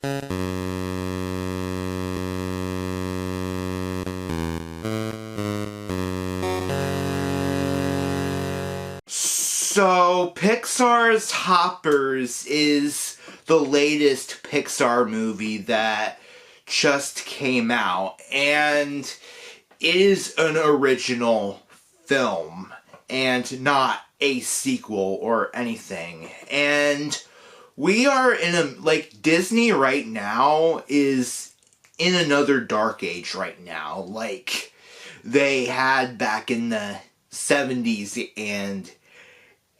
So, Pixar's Hoppers is the latest Pixar movie that just came out, and it is an original film and not a sequel or anything. And we are in Disney right now is in another dark age right now, like they had back in the 70s and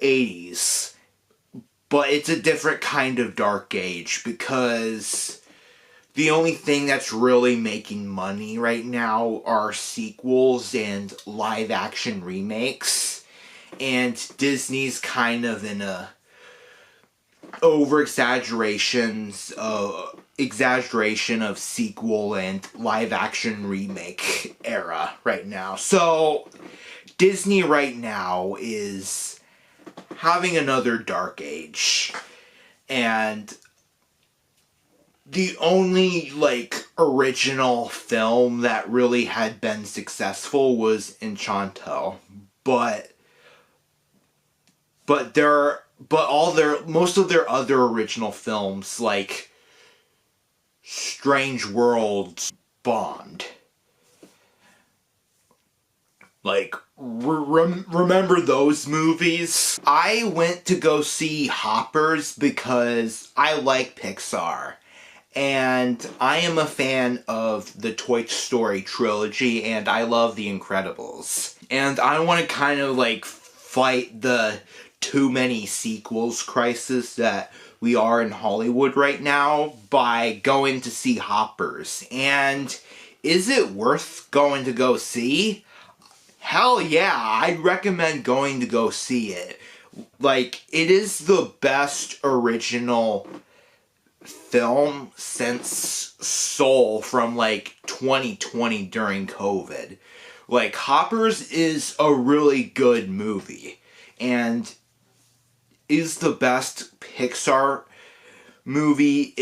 80s. But it's a different kind of dark age because the only thing that's really making money right now are sequels and live action remakes. And Disney's kind of in a exaggeration of sequel and live action remake era right now. So Disney right now is having another dark age, and the only original film that really had been successful was Enchanto, but most of their other original films like Strange Worlds bombed. Remember those movies? I went to go see Hoppers because I like Pixar. And I am a fan of the Toy Story trilogy, and I love The Incredibles. And I want to kind of fight the too many sequels crisis that we are in Hollywood right now by going to see Hoppers. And is it worth going to go see? Hell yeah, I'd recommend going to go see it. It is the best original film since Soul from 2020 during COVID. Hoppers is a really good movie and is the best Pixar movie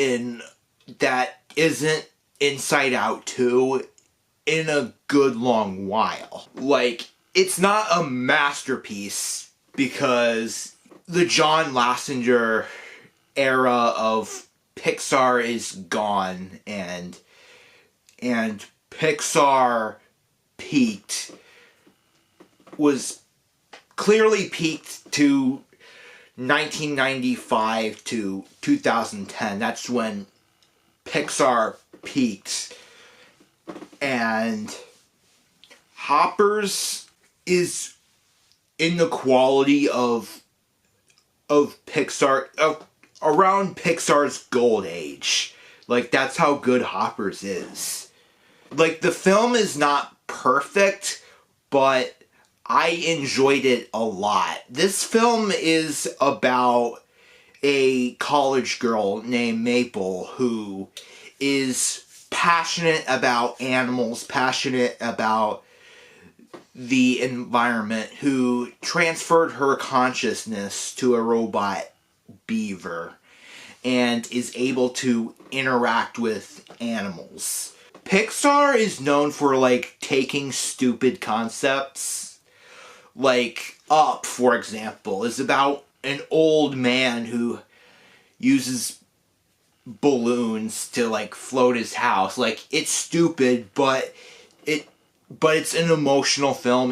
that isn't Inside Out 2 in a good long while. It's not a masterpiece because the John Lasseter era of Pixar is gone, and Pixar was clearly peaked to 1995 to 2010. That's when Pixar peaked. And Hoppers is in the quality of Pixar, around Pixar's gold age. That's how good Hoppers is. The film is not perfect, but I enjoyed it a lot. This film is about a college girl named Maple who is passionate about animals, passionate about the environment, who transferred her consciousness to a robot beaver and is able to interact with animals. Pixar is known for taking stupid concepts. Up, for example, is about an old man who uses balloons to float his house. It's stupid, but it's an emotional film.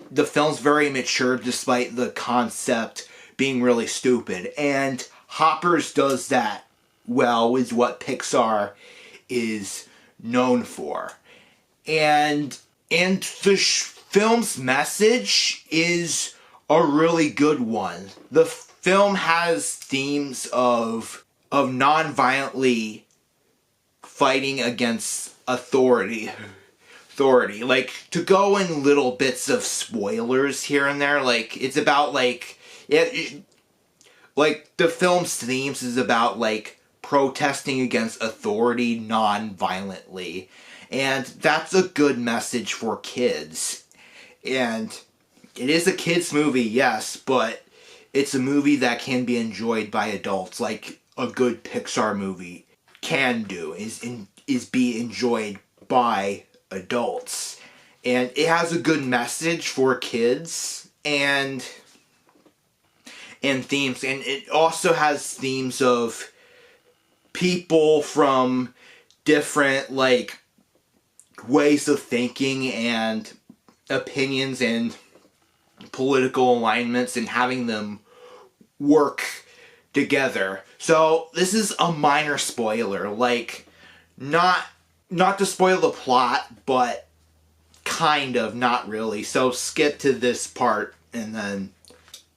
The film's very mature despite the concept being really stupid, and Hoppers does that well, is what Pixar is known for. And the film's message is a really good one. The film has themes of non-violently fighting against authority. To go in little bits of spoilers here and there, it's about the film's themes is about protesting against authority non-violently, and that's a good message for kids. And it is a kids movie, yes, but it's a movie that can be enjoyed by adults, like a good Pixar movie can do is be enjoyed by adults. And it has a good message for kids and themes, and it also has themes of people from different like ways of thinking and opinions and political alignments and having them work together. So this is a minor spoiler, like not to spoil the plot, but kind of, not really. So skip to this part and then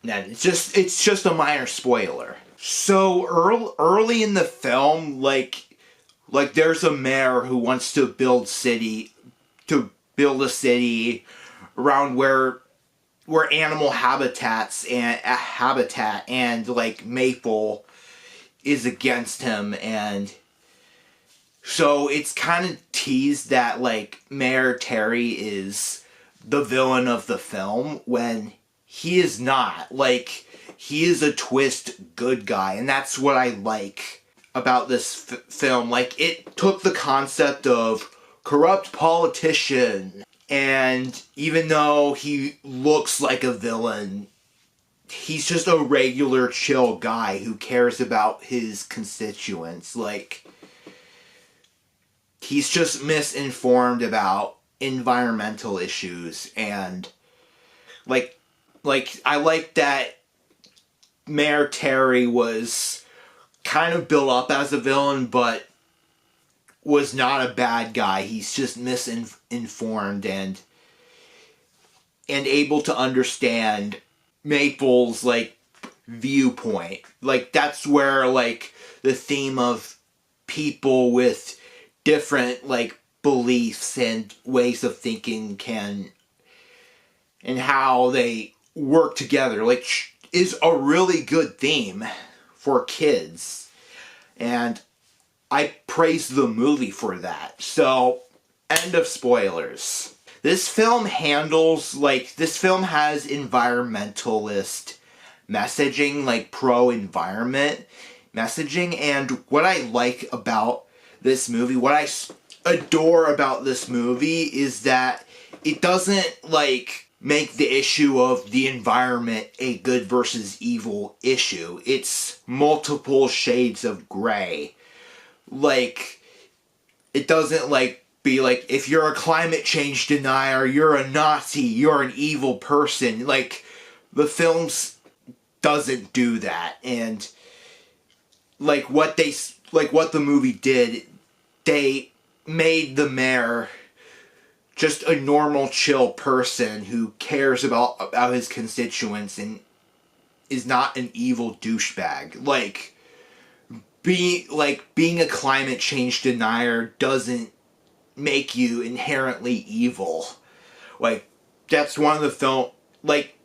it's just a minor spoiler. So early in the film, like there's a mayor who wants to build a city around where animal habitat and like Maple is against him, and so it's kind of teased that like Mayor Terry is the villain of the film when he is not. Like, he is a twist good guy, and that's what I like about this film. Like, it took the concept of corrupt politician, and even though he looks like a villain, he's just a regular chill guy who cares about his constituents. Like, he's just misinformed about environmental issues, and like I like that Mayor Terry was kind of built up as a villain, but was not a bad guy. He's just misinformed and able to understand Maple's like viewpoint. Like, that's where like the theme of people with different like beliefs and ways of thinking and how they work together, like, is a really good theme for kids, and I praise the movie for that. So, end of spoilers. This film has environmentalist messaging, like pro-environment messaging, and what I like about this movie, what I adore about this movie, is that it doesn't like make the issue of the environment a good versus evil issue. It's multiple shades of gray. Like, it doesn't like be like, if you're a climate change denier, you're a Nazi, you're an evil person. Like, the films doesn't do that. And like what the movie did, they made the mayor just a normal, chill person who cares about his constituents and is not an evil douchebag. Like, being a climate change denier doesn't make you inherently evil. Like, that's one of the film. Like,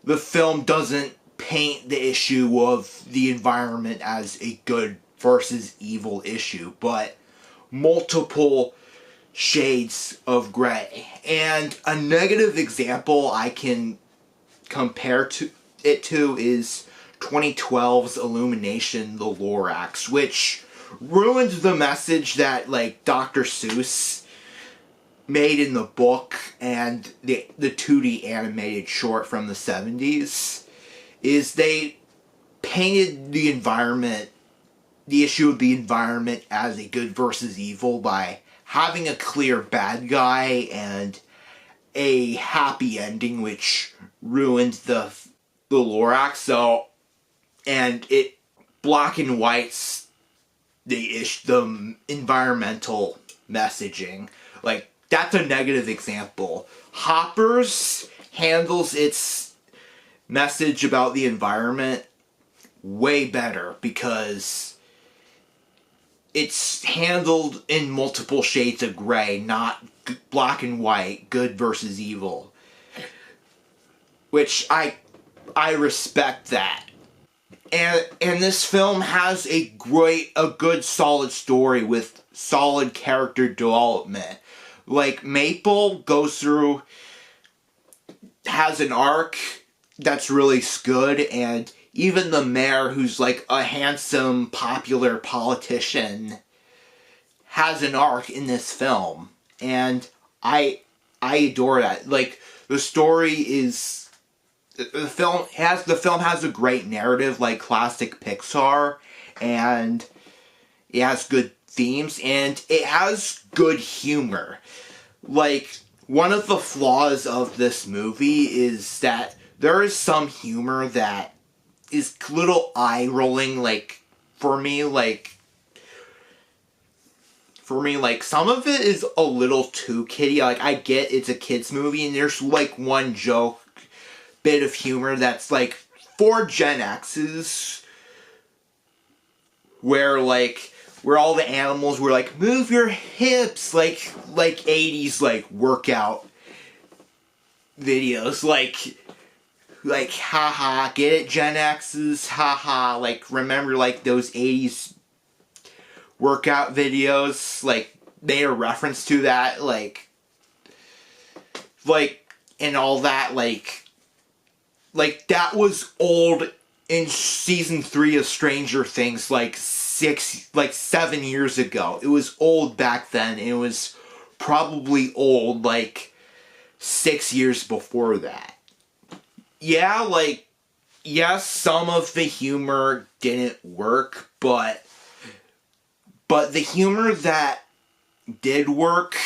the film doesn't paint the issue of the environment as a good versus evil issue, but multiple shades of gray. And a negative example I can compare it to is 2012's Illumination, The Lorax, which ruined the message that like Dr. Seuss made in the book and the 2D animated short from the 70s. Is they painted the issue of the environment as a good versus evil by having a clear bad guy and a happy ending, which ruined the Lorax. So, and it black and whites the environmental messaging. Like, that's a negative example. Hoppers handles its message about the environment way better because it's handled in multiple shades of gray, not black and white, good versus evil. Which I respect that. And this film has a good solid story with solid character development. Like, Maple has an arc that's really good, and even the mayor, who's like a handsome, popular politician, has an arc in this film, and I adore that. Like, the story is, the film has a great narrative, like classic Pixar, and it has good themes, and it has good humor. Like, one of the flaws of this movie is that there is some humor that is a little eye-rolling, like, for me, some of it is a little too kiddie. Like, I get it's a kid's movie, and there's, like, one joke, bit of humor that's, like, for Gen X's, where all the animals were like, move your hips, like 80s, like, workout videos, like, haha, get it, Gen X's, haha, like, remember, like, those 80s workout videos, like, made a reference to that, like, and all that, like, that was old in season 3 of Stranger Things, like, 7 years ago. It was old back then. It was probably old, like, 6 years before that. Yeah, like, yes, some of the humor didn't work, but the humor that did work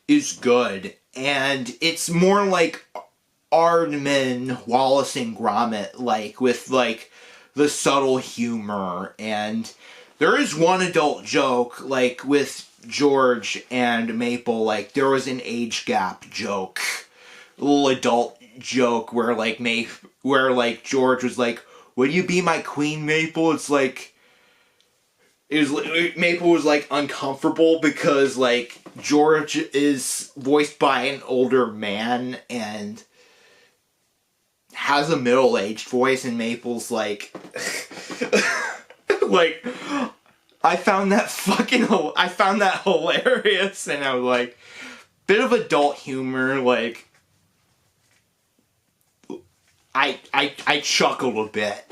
is good. And it's more like Aardman, Wallace and Gromit, like, with, like, the subtle humor. And there is one adult joke, like, with George and Maple, like, there was an age gap joke. A little adult joke where, like, George was like, would you be my queen, Maple? It's like, Maple was, like, uncomfortable because, like, George is voiced by an older man and has a middle-aged voice, and Maple's like, like, I found that hilarious, and I was like, bit of adult humor, like, I chuckled a bit.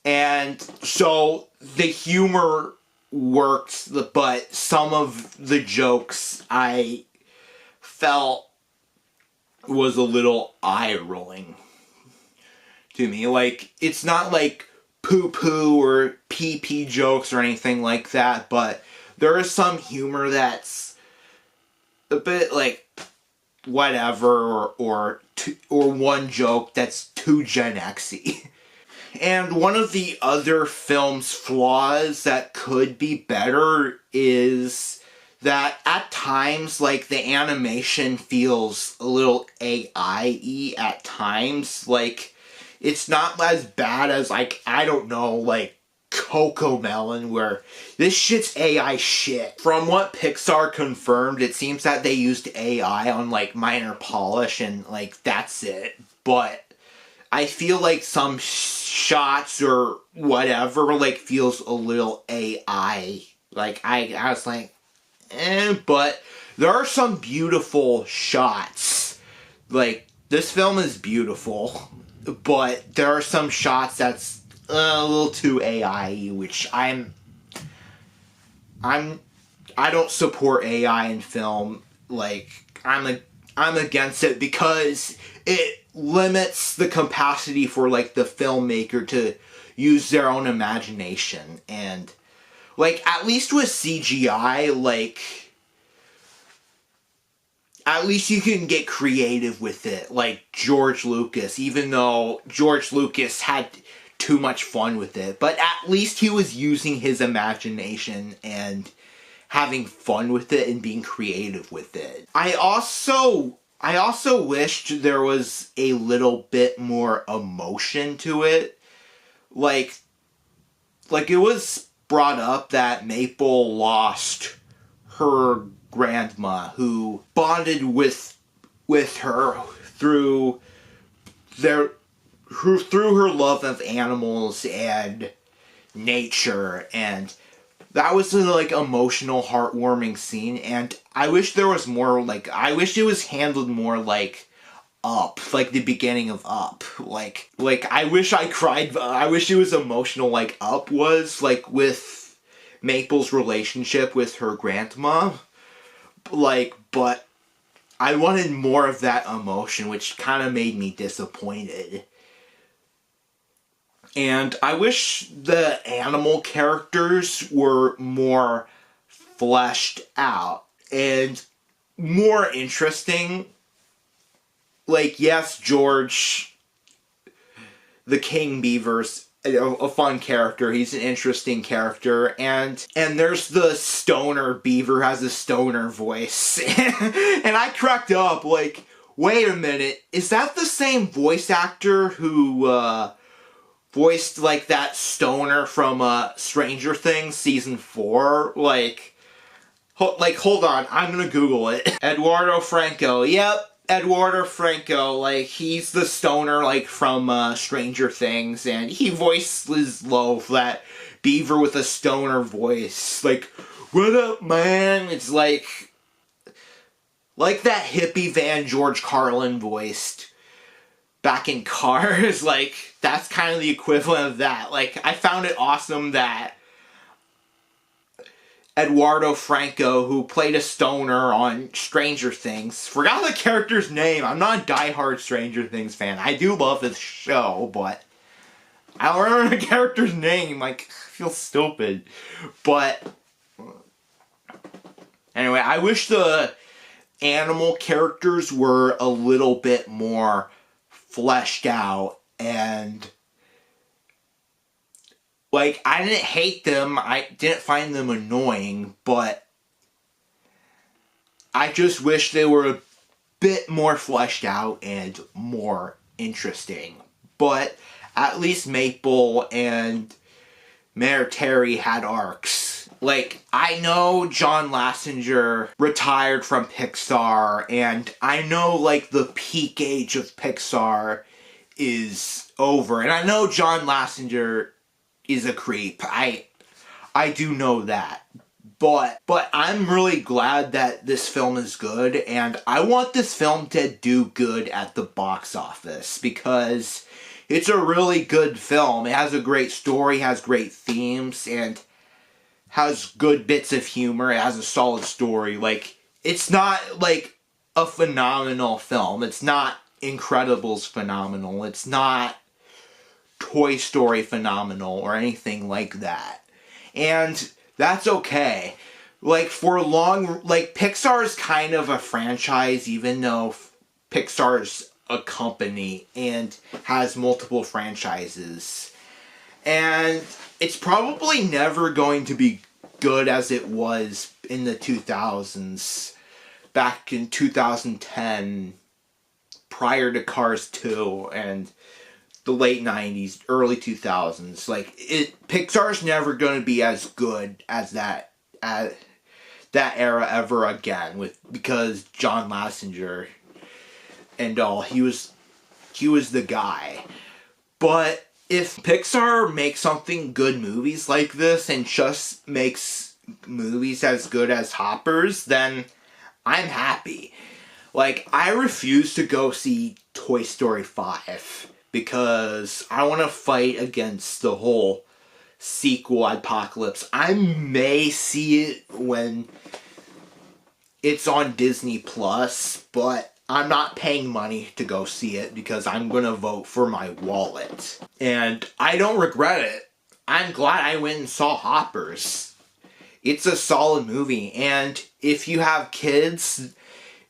And so the humor worked, but some of the jokes I felt was a little eye-rolling to me. Like, it's not like poo-poo or pee-pee jokes or anything like that, but there is some humor that's a bit, like, whatever, or one joke that's too Gen X-y. And one of the other film's flaws that could be better is that at times, like, the animation feels a little AI-y at times. Like, it's not as bad as, like, I don't know, like, Cocomelon, where this shit's AI shit. From what Pixar confirmed, it seems that they used AI on, like, minor polish, and, like, that's it. But I feel like some shots or whatever, like, feels a little AI. Like, I was like, but there are some beautiful shots. Like, this film is beautiful, but there are some shots that's a little too AI, which I don't support AI in film. Like, I'm against it because it limits the capacity for, like, the filmmaker to use their own imagination. And, like, at least with CGI, like, at least you can get creative with it, like George Lucas, even though George Lucas had too much fun with it. But at least he was using his imagination and having fun with it and being creative with it. I also wished there was a little bit more emotion to it. Like it was brought up that Maple lost her grandma, who bonded with her through her love of animals and nature, and that was a, like, emotional, heartwarming scene. And I wish there was more, like, I wish it was handled more like Up, like the beginning of Up. Like I wish I cried. I wish it was emotional like Up was, like, with Maple's relationship with her grandma. Like, but I wanted more of that emotion, which kind of made me disappointed. And I wish the animal characters were more fleshed out and more interesting. Like, yes, George, the King Beaver's a fun character. He's an interesting character. And there's the stoner beaver, has a stoner voice. And I cracked up, like, wait a minute, is that the same voice actor who, voiced, like, that stoner from, Stranger Things Season 4? Like, hold on, I'm gonna Google it. Eduardo Franco, yep, Eduardo Franco, like, he's the stoner, like, from, Stranger Things, and he voices Loaf, that beaver with a stoner voice. Like, what up, man? It's like that hippie van George Carlin voiced back in Cars. Like, that's kind of the equivalent of that. Like, I found it awesome that Eduardo Franco, who played a stoner on Stranger Things, forgot the character's name. I'm not a diehard Stranger Things fan. I do love this show, but I don't remember the character's name. Like, I feel stupid. But anyway, I wish the animal characters were a little bit more fleshed out, and like, I didn't hate them, I didn't find them annoying, but I just wish they were a bit more fleshed out and more interesting. But at least Maple and Mayor Terry had arcs. Like, I know John Lasseter retired from Pixar, and I know, like, the peak age of Pixar is over. And I know John Lasseter is a creep. I do know that. But I'm really glad that this film is good, and I want this film to do good at the box office, because it's a really good film. It has a great story, has great themes, and has good bits of humor. It has a solid story. Like, it's not, like, a phenomenal film. It's not Incredibles phenomenal. It's not Toy Story phenomenal or anything like that. And that's okay. Like, for long, like, Pixar's kind of a franchise, even though Pixar's a company and has multiple franchises. And it's probably never going to be good as it was in the 2000s. Back in 2010, prior to Cars 2, and the late 90s, early 2000s. Like, Pixar's never going to be as good as that era ever again, because John Lasseter and all, he was the guy. But if Pixar makes something good movies like this and just makes movies as good as Hoppers, then I'm happy. Like, I refuse to go see Toy Story 5 because I want to fight against the whole sequel apocalypse. I may see it when it's on Disney Plus, but I'm not paying money to go see it because I'm going to vote for my wallet. And I don't regret it. I'm glad I went and saw Hoppers. It's a solid movie, and if you have kids,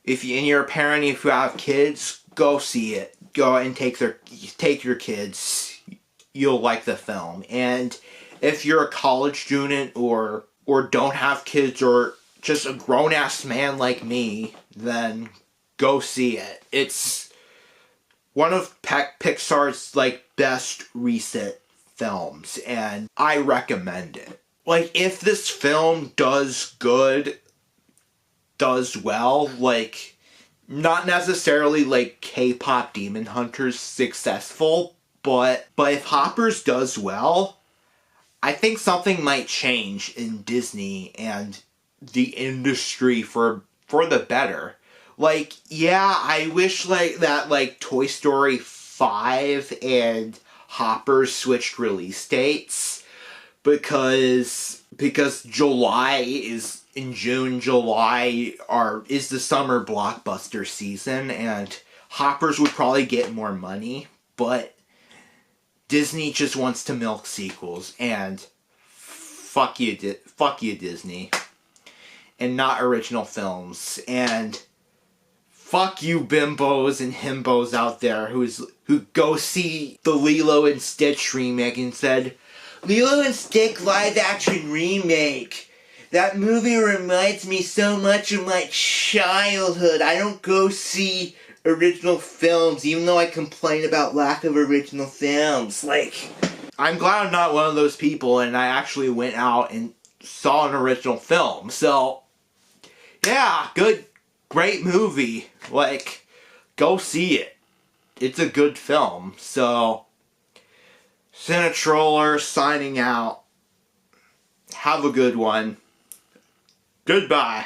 if you're a parent, if you have kids, go see it. Go and take your kids. You'll like the film. And if you're a college student or don't have kids, or just a grown-ass man like me, then go see it. It's one of Pixar's, like, best recent films, and I recommend it. Like, if this film does well, like, not necessarily like K-pop Demon Hunters successful, but if Hoppers does well, I think something might change in Disney and the industry for the better. Like, yeah, I wish, like, that, like, Toy Story 5 and Hoppers switched release dates, because July is in July is the summer blockbuster season, and Hoppers would probably get more money, but Disney just wants to milk sequels, and fuck you Disney, and not original films, and fuck you bimbos and himbos out there who go see the Lilo and Stitch remake and said, Lilo and Stitch live action remake. That movie reminds me so much of my childhood. I don't go see original films, even though I complain about lack of original films. Like, I'm glad I'm not one of those people, and I actually went out and saw an original film. So, yeah, great movie. Like, go see it. It's a good film. So, Cinetroller signing out. Have a good one. Goodbye.